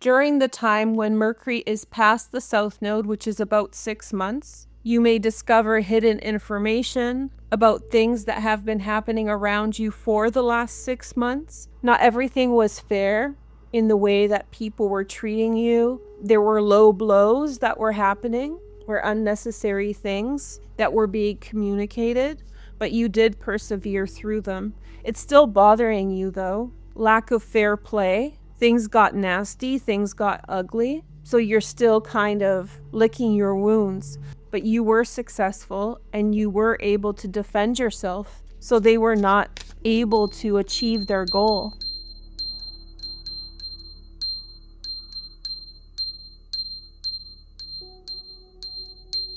During the time when Mercury is past the South Node, which is about 6 months, you may discover hidden information about things that have been happening around you for the last 6 months. Not everything was fair in the way that people were treating you. There were low blows that were happening, or unnecessary things that were being communicated, but you did persevere through them. It's still bothering you though. Lack of fair play. Things got nasty, things got ugly. So you're still kind of licking your wounds, but you were successful and you were able to defend yourself. So they were not able to achieve their goal.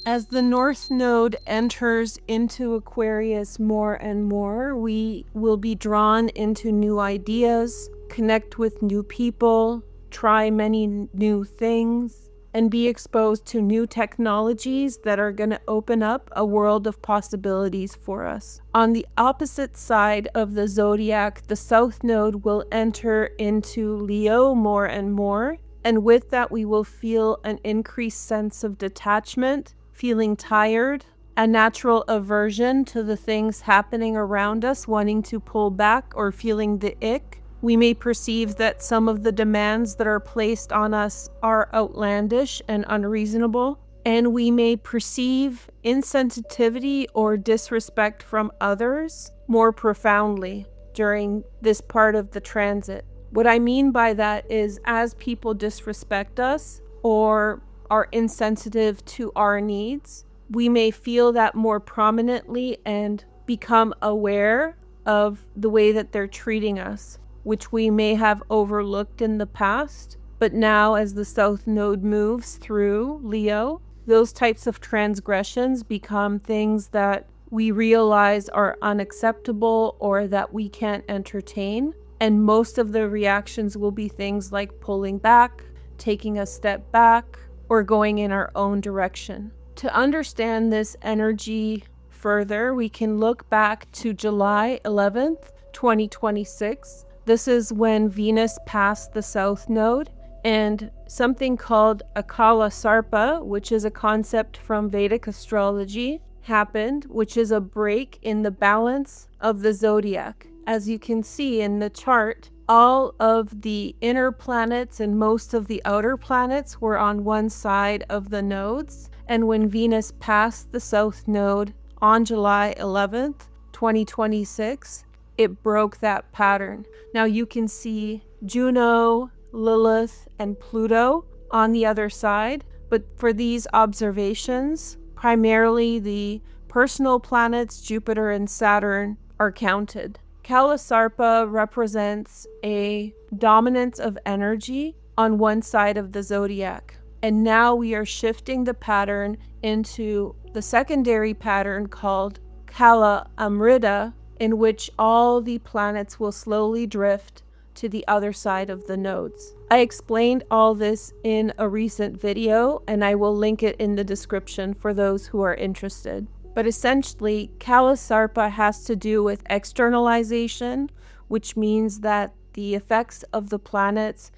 As the North Node enters into Aquarius more and more, we will be drawn into new ideas, connect with new people, try many new things, and be exposed to new technologies that are going to open up a world of possibilities for us. On the opposite side of the zodiac, the South Node will enter into Leo more and more, and with that we will feel an increased sense of detachment, feeling tired, a natural aversion to the things happening around us, wanting to pull back or feeling the ick. We may perceive that some of the demands that are placed on us are outlandish and unreasonable, and we may perceive insensitivity or disrespect from others more profoundly during this part of the transit. What I mean by that is, as people disrespect us or are insensitive to our needs, we may feel that more prominently and become aware of the way that they're treating us, which we may have overlooked in the past. But now, as the South Node moves through Leo, those types of transgressions become things that we realize are unacceptable or that we can't entertain. And most of the reactions will be things like pulling back, taking a step back, or going in our own direction. To understand this energy further, we can look back to July 11th, 2026. This is when Venus passed the South Node, and something called Akala Sarpa, which is a concept from Vedic astrology, happened, which is a break in the balance of the zodiac. As you can see in the chart, all of the inner planets and most of the outer planets were on one side of the nodes. And when Venus passed the South Node on July 11th, 2026, it broke that pattern. Now you can see Juno, Lilith, and Pluto on the other side. But for these observations, primarily the personal planets, Jupiter and Saturn, are counted. Kala Sarpa represents a dominance of energy on one side of the zodiac. And now we are shifting the pattern into the secondary pattern called Kala Amrita, in which all the planets will slowly drift to the other side of the nodes. I explained all this in a recent video, and I will link it in the description for those who are interested. But essentially, Kala Sarpa has to do with externalization, which means that the effects of the planets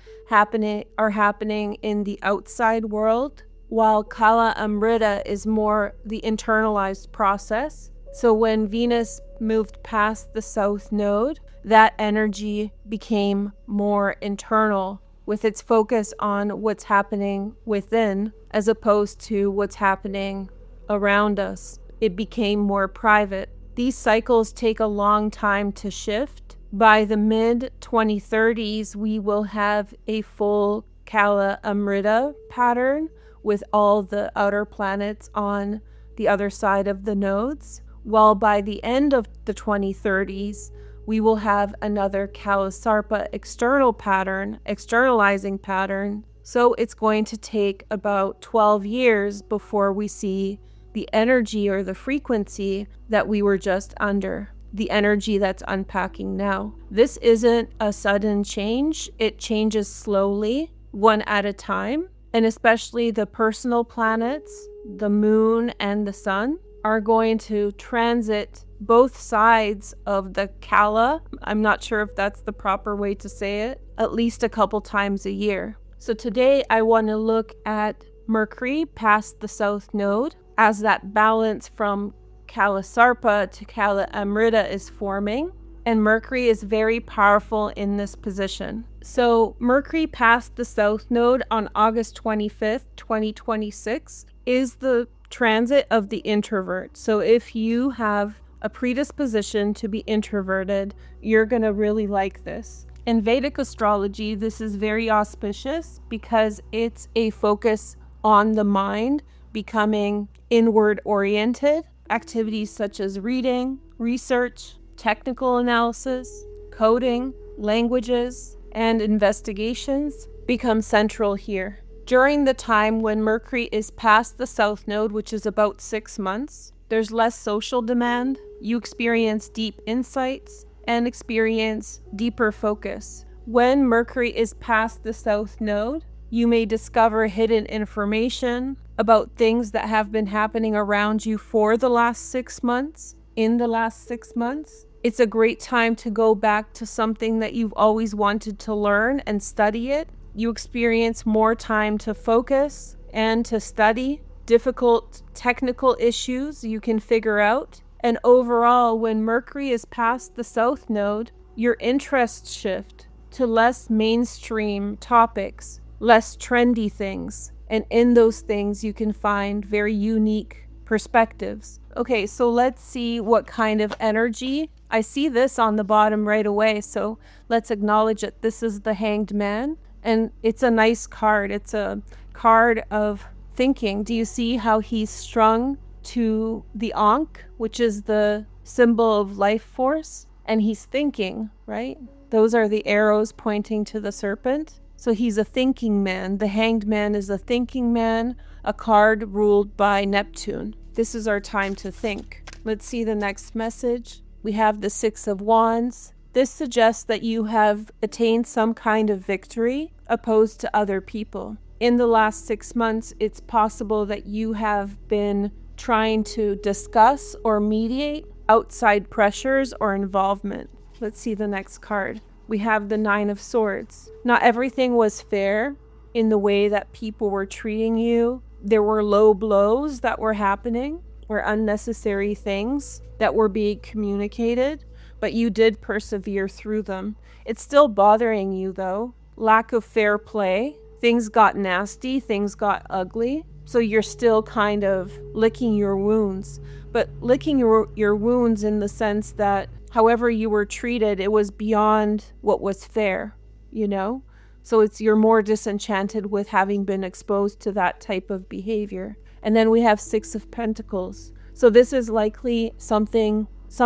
are happening in the outside world, while Kala Amrita is more the internalized process. So when Venus moved past the South Node, that energy became more internal, with its focus on what's happening within as opposed to what's happening around us. It became more private. These cycles take a long time to shift. By the mid-2030s, we will have a full Kala Amrita pattern with all the outer planets on the other side of the nodes, while by the end of the 2030s, we will have another Kala Sarpa external pattern, externalizing pattern. So it's going to take about 12 years before we see the energy or the frequency that we were just under, the energy that's unpacking now. This isn't a sudden change. It changes slowly, one at a time. And especially the personal planets, the moon and the sun, are going to transit both sides of the Kala. I'm not sure if that's the proper way to say it, at least a couple times a year. So today I want to look at Mercury past the South Node as that balance from Kala Sarpa to Kala Amrita is forming. And Mercury is very powerful in this position. So Mercury past the South Node on August 25th, 2026 is the transit of the introvert. So if you have a predisposition to be introverted, you're going to really like this. In Vedic astrology, this is very auspicious because it's a focus on the mind becoming inward oriented. Activities such as reading, research, technical analysis, coding, languages, and investigations become central here. During the time when Mercury is past the South Node, which is about 6 months, there's less social demand. You experience deep insights and experience deeper focus. When Mercury is past the South Node, you may discover hidden information about things that have been happening around you for the last 6 months. In the last 6 months, it's a great time to go back to something that you've always wanted to learn and study it. You experience more time to focus and to study. Difficult technical issues you can figure out. And overall, when Mercury is past the South Node, your interests shift to less mainstream topics, less trendy things. And in those things, you can find very unique perspectives. Okay, so let's see what kind of energy. I see this on the bottom right away, so let's acknowledge that this is the Hanged Man. And it's a nice card. It's a card of thinking. Do you see how he's strung to the Ankh, which is the symbol of life force? And he's thinking, right? Those are the arrows pointing to the serpent. So he's a thinking man. The Hanged Man is a thinking man, a card ruled by Neptune. This is our time to think. Let's see the next message. We have the Six of Wands. This suggests that you have attained some kind of victory opposed to other people. In the last 6 months, it's possible that you have been trying to discuss or mediate outside pressures or involvement. Let's see the next card. We have the Nine of Swords. Not everything was fair in the way that people were treating you. There were low blows that were happening, or unnecessary things that were being communicated, but you did persevere through them. It's still bothering you though. Lack of fair play. Things got nasty, things got ugly. So you're still kind of licking your wounds, but licking your wounds in the sense that however you were treated, it was beyond what was fair, you know? So you're more disenchanted with having been exposed to that type of behavior. And then we have Six of Pentacles. So this is likely some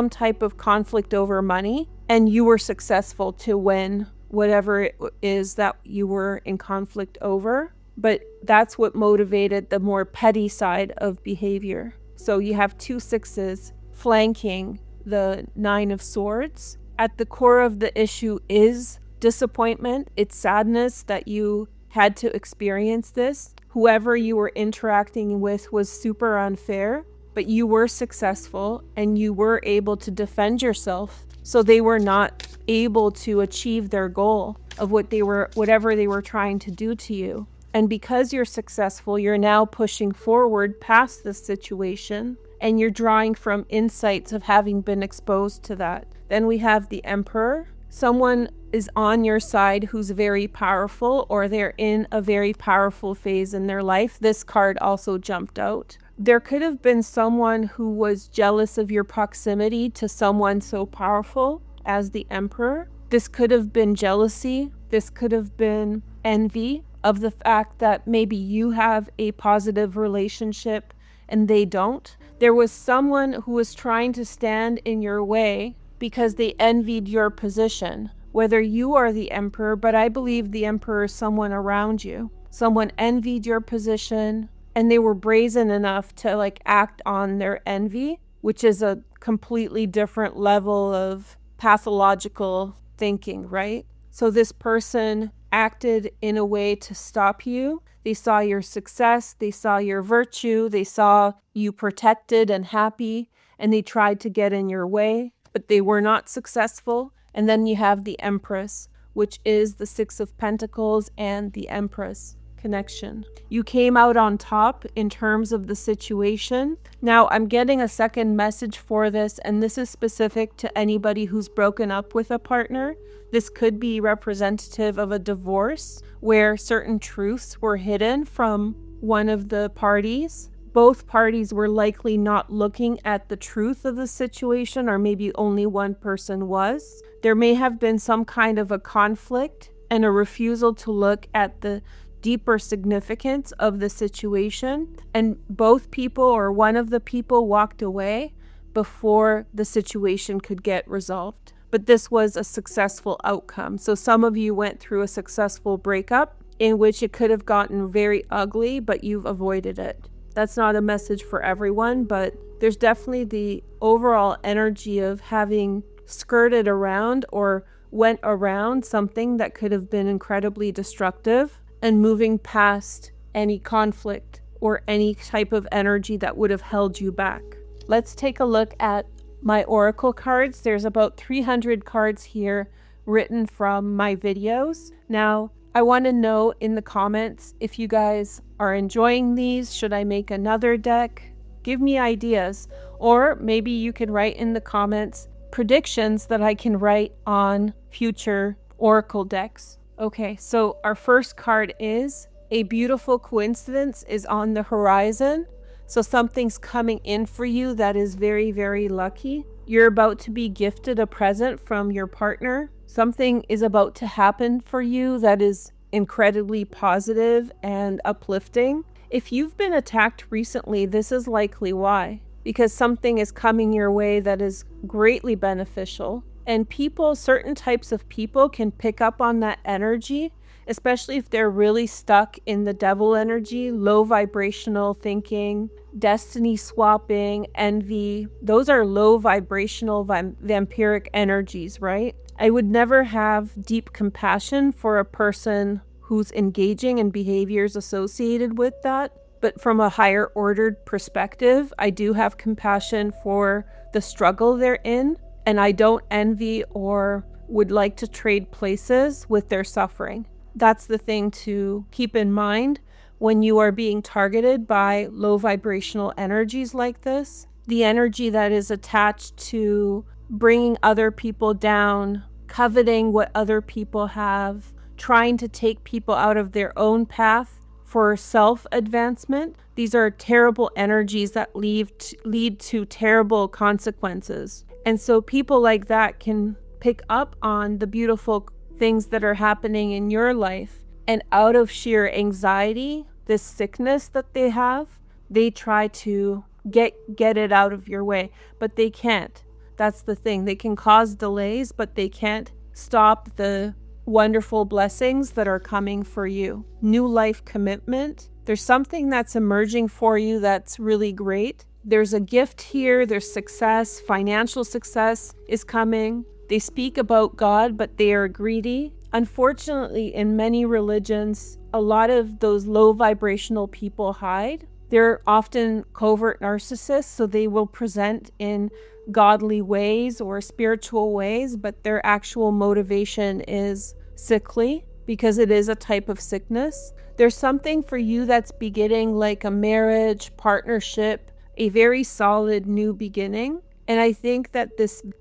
type of conflict over money, and you were successful to win whatever it is that you were in conflict over. But that's what motivated the more petty side of behavior. So you have two sixes flanking the Nine of Swords. At the core of the issue is disappointment. It's sadness that you had to experience this. Whoever you were interacting with was super unfair, but you were successful and you were able to defend yourself. So they were not able to achieve their goal of whatever they were trying to do to you. And because you're successful, you're now pushing forward past this situation and you're drawing from insights of having been exposed to that. Then we have the Emperor. Someone is on your side who's very powerful, or they're in a very powerful phase in their life. This card also jumped out. There could have been someone who was jealous of your proximity to someone so powerful as the Emperor. This could have been jealousy. This could have been envy of the fact that maybe you have a positive relationship and they don't. There was someone who was trying to stand in your way because they envied your position, whether you are the Emperor, but I believe the Emperor is someone around you. Someone envied your position and they were brazen enough to act on their envy, which is a completely different level of pathological thinking, right? So this person acted in a way to stop you. They saw your success, they saw your virtue, they saw you protected and happy, and they tried to get in your way, but they were not successful. And then you have the Empress, which is the Six of Pentacles and the Empress connection. You came out on top in terms of the situation. Now, I'm getting a second message for this, and this is specific to anybody who's broken up with a partner. This could be representative of a divorce where certain truths were hidden from one of the parties. Both parties were likely not looking at the truth of the situation, or maybe only one person was. There may have been some kind of a conflict and a refusal to look at the deeper significance of the situation, and both people or one of the people walked away before the situation could get resolved. But this was a successful outcome. So some of you went through a successful breakup in which it could have gotten very ugly, but you've avoided it. That's not a message for everyone, but there's definitely the overall energy of having skirted around or went around something that could have been incredibly destructive and moving past any conflict or any type of energy that would have held you back. Let's take a look at my oracle cards. There's about 300 cards here written from my videos. Now, I want to know in the comments if you guys are enjoying these. Should I make another deck? Give me ideas. Or maybe you can write in the comments predictions that I can write on future oracle decks. Okay, so our first card is a beautiful coincidence is on the horizon. So something's coming in for you that is very, very lucky. You're about to be gifted a present from your partner. Something is about to happen for you that is incredibly positive and uplifting. If you've been attacked recently, this is likely why. Because something is coming your way that is greatly beneficial. And people, certain types of people can pick up on that energy, especially if they're really stuck in the devil energy, low vibrational thinking, destiny swapping, envy. Those are low vibrational vampiric energies, right? I would never have deep compassion for a person who's engaging in behaviors associated with that. But from a higher ordered perspective, I do have compassion for the struggle they're in. And I don't envy or would like to trade places with their suffering. That's the thing to keep in mind when you are being targeted by low vibrational energies like this. The energy that is attached to bringing other people down, coveting what other people have, trying to take people out of their own path for self-advancement. These are terrible energies that lead to terrible consequences. And so people like that can pick up on the beautiful things that are happening in your life. And out of sheer anxiety, this sickness that they have, they try to get it out of your way. But they can't. That's the thing. They can cause delays, but they can't stop the wonderful blessings that are coming for you. New life commitment. There's something that's emerging for you that's really great. There's a gift here, there's success, financial success is coming. They speak about God, but they are greedy. Unfortunately, in many religions, a lot of those low vibrational people hide. They're often covert narcissists, so they will present in godly ways or spiritual ways, but their actual motivation is sickly because it is a type of sickness. There's something for you that's beginning like a marriage, partnership, a very solid new beginning. And I think that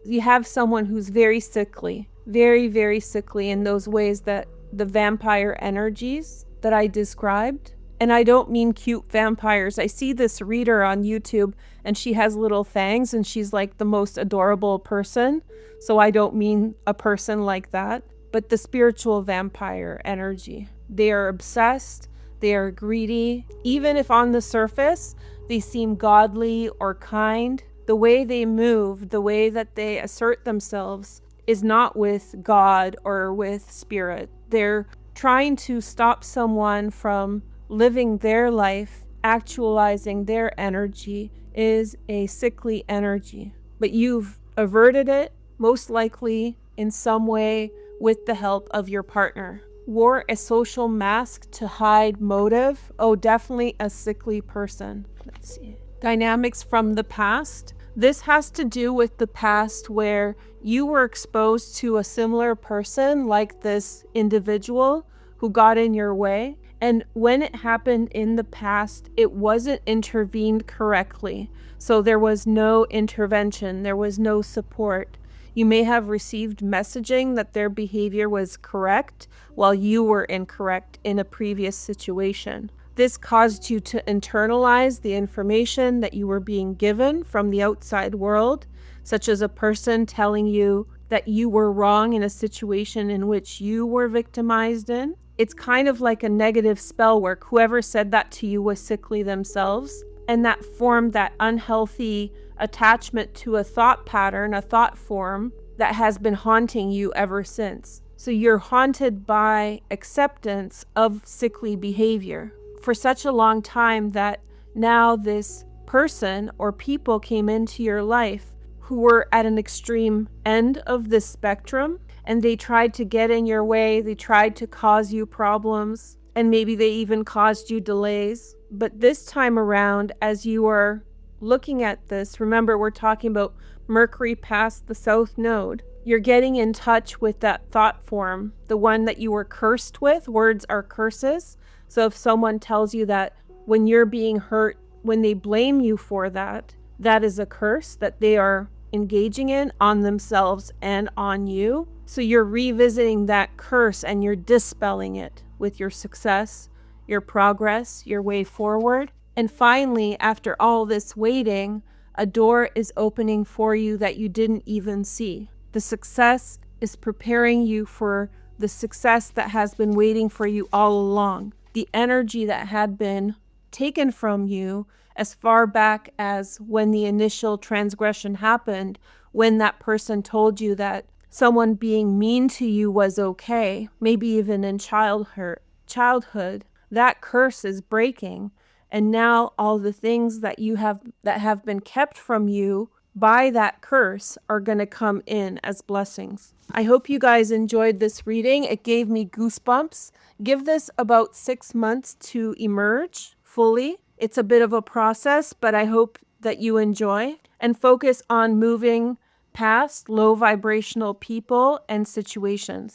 you have someone who's very sickly, very, very sickly in those ways that the vampire energies that I described. And I don't mean cute vampires. I see this reader on YouTube and she has little fangs and she's like the most adorable person. So I don't mean a person like that, but the spiritual vampire energy. They are obsessed. They are greedy. Even if on the surface, they seem godly or kind, the way they move, the way that they assert themselves is not with God or with spirit. They're trying to stop someone from living their life, actualizing their energy is a sickly energy. But you've averted it, most likely in some way with the help of your partner. Wore a social mask to hide motive. Oh, definitely a sickly person. Let's see. Dynamics from the past. This has to do with the past where you were exposed to a similar person like this individual who got in your way. And when it happened in the past, it wasn't intervened correctly. So there was no intervention, there was no support. You may have received messaging that their behavior was correct while you were incorrect in a previous situation. This caused you to internalize the information that you were being given from the outside world, such as a person telling you that you were wrong in a situation in which you were victimized in. It's kind of like a negative spell work. Whoever said that to you was sickly themselves, and that formed that unhealthy attachment to a thought pattern, a thought form that has been haunting you ever since. So you're haunted by acceptance of sickly behavior for such a long time that now this person or people came into your life who were at an extreme end of the spectrum, and they tried to get in your way, they tried to cause you problems, and maybe they even caused you delays. But this time around, as you are looking at this, remember we're talking about Mercury past the South Node. You're getting in touch with that thought form, the one that you were cursed with. Words are curses. So if someone tells you that when you're being hurt, when they blame you for that, that is a curse that they are engaging in on themselves and on you. So you're revisiting that curse and you're dispelling it with your success, your progress, your way forward. And finally, after all this waiting, a door is opening for you that you didn't even see. The success is preparing you for the success that has been waiting for you all along. The energy that had been taken from you as far back as when the initial transgression happened, when that person told you that someone being mean to you was okay, maybe even in childhood, that curse is breaking. And now all the things that have been kept from you by that curse are going to come in as blessings. I hope you guys enjoyed this reading. It gave me goosebumps. Give this about 6 months to emerge fully. It's a bit of a process, but I hope that you enjoy and focus on moving past low vibrational people and situations.